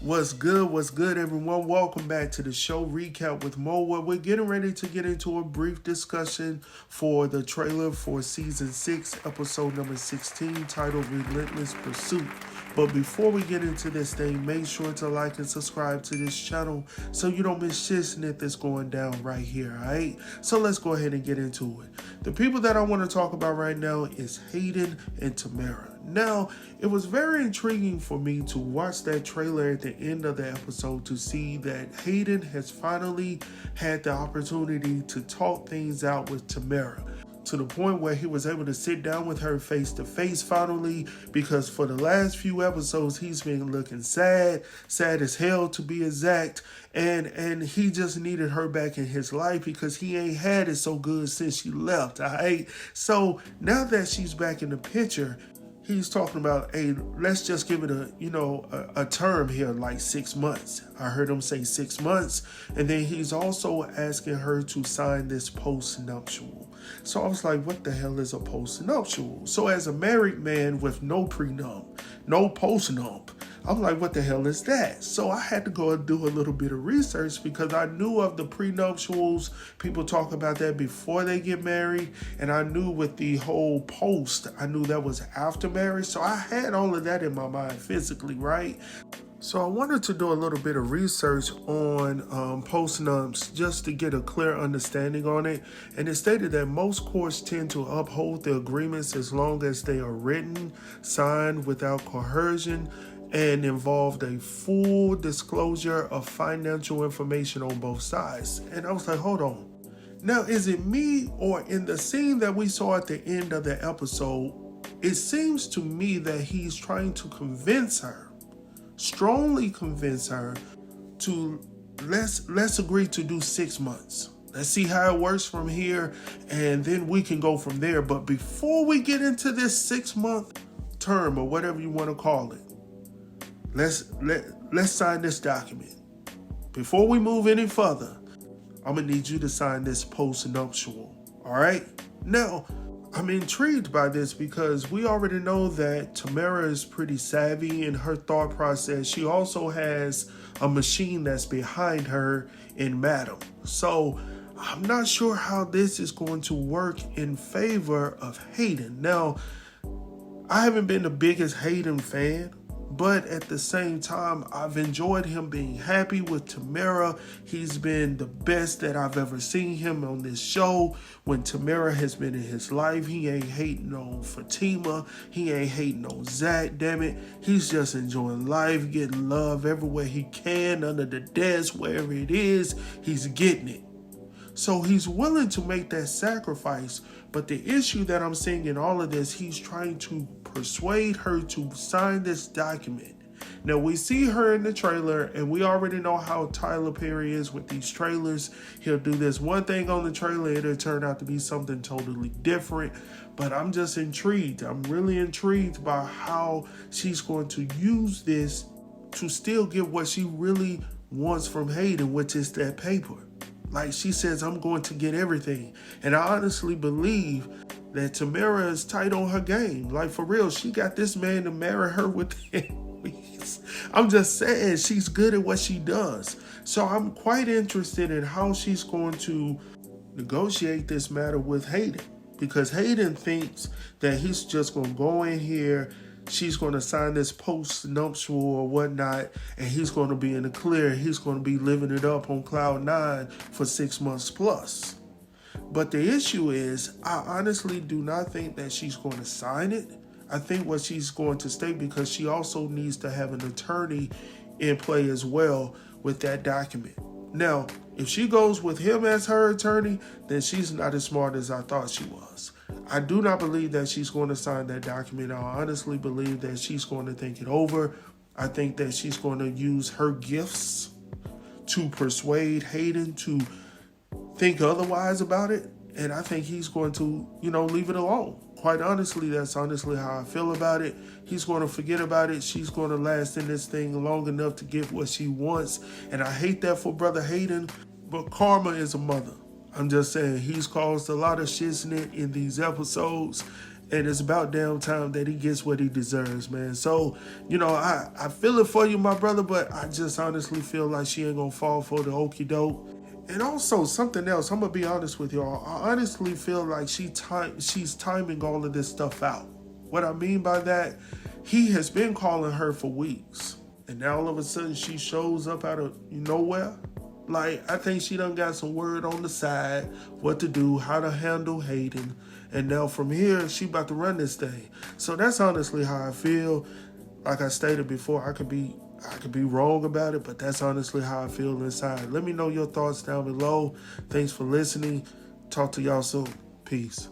What's good, everyone? Welcome back to the show recap with Mo, where we're getting ready to get into a brief discussion for the trailer for season 6, episode number 16, titled Relentless Pursuit. But before we get into this thing, make sure to like and subscribe to this channel so you don't miss shit that's going down right here, alright? So let's go ahead and get into it. The people that I want to talk about right now is Hayden and Tamara. Now, it was very intriguing for me to watch that trailer at the end of the episode to see that Hayden has finally had the opportunity to talk things out with Tamara, to the point where he was able to sit down with her face to face finally, because for the last few episodes he's been looking sad as hell to be exact, and he just needed her back in his life because he ain't had it so good since she left, alright? So now that she's back in the picture, he's talking about, hey, let's just give it a term here, like 6 months. I heard him say 6 months. And then he's also asking her to sign this post-nuptial. So I was like, what the hell is a post-nuptial? So as a married man with no prenup, no post-nup, I'm like, what the hell is that? So I had to go and do a little bit of research because I knew of the prenuptials. People talk about that before they get married. And I knew with the whole post, I knew that was after marriage. So I had all of that in my mind physically, right? So I wanted to do a little bit of research on post-nups just to get a clear understanding on it. And it stated that most courts tend to uphold the agreements as long as they are written, signed without coercion, and involved a full disclosure of financial information on both sides. And I was like, hold on. Now, is it me, or in the scene that we saw at the end of the episode, it seems to me that he's trying to convince her, strongly convince her, to let's agree to do 6 months. Let's see how it works from here, and then we can go from there. But before we get into this 6-month term, or whatever you want to call it, let's sign this document. Before we move any further, I'm gonna need you to sign this post-nuptial. All right? Now, I'm intrigued by this because we already know that Tamara is pretty savvy in her thought process. She also has a machine that's behind her in Madam. So I'm not sure how this is going to work in favor of Hayden. Now, I haven't been the biggest Hayden fan, but at the same time, I've enjoyed him being happy with Tamara. He's been the best that I've ever seen him on this show. When Tamara has been in his life, he ain't hating on Fatima. He ain't hating on Zac, damn it. He's just enjoying life, getting love everywhere he can, under the desk, wherever it is, he's getting it. So he's willing to make that sacrifice. But the issue that I'm seeing in all of this, he's trying to persuade her to sign this document. Now, we see her in the trailer, and we already know how Tyler Perry is with these trailers. He'll do this one thing on the trailer, it'll turn out to be something totally different. But I'm just intrigued. I'm really intrigued by how she's going to use this to still get what she really wants from Hayden, which is that paper. Like she says, I'm going to get everything. And I honestly believe that Tamara is tight on her game. Like, for real, she got this man to marry her within weeks. I'm just saying, she's good at what she does. So I'm quite interested in how she's going to negotiate this matter with Hayden. Because Hayden thinks that he's just going to go in here, she's going to sign this post-nuptial or whatnot, and he's going to be in the clear. He's going to be living it up on cloud 9 for 6 months plus. But the issue is, I honestly do not think that she's going to sign it. I think what she's going to stay, because she also needs to have an attorney in play as well with that document. Now, if she goes with him as her attorney, then she's not as smart as I thought she was. I do not believe that she's going to sign that document. I honestly believe that she's going to think it over. I think that she's going to use her gifts to persuade Hayden to think otherwise about it. And I think he's going to, leave it alone. Quite honestly, that's honestly how I feel about it. He's going to forget about it. She's going to last in this thing long enough to get what she wants. And I hate that for Brother Hayden, but karma is a mother. I'm just saying, he's caused a lot of shiznit in these episodes, And it's about damn time that he gets what he deserves, man. So, I feel it for you, my brother, but I just honestly feel like she ain't gonna fall for the okie doke. And also something else, I'm gonna be honest with y'all. I honestly feel like she's timing all of this stuff out. What I mean by that, he has been calling her for weeks, and now all of a sudden she shows up out of nowhere. Like, I think she done got some word on the side, what to do, how to handle Hayden, and now from here she about to run this thing. So that's honestly how I feel. Like I stated before, I could be wrong about it, but that's honestly how I feel inside. Let me know your thoughts down below. Thanks for listening. Talk to y'all soon. Peace.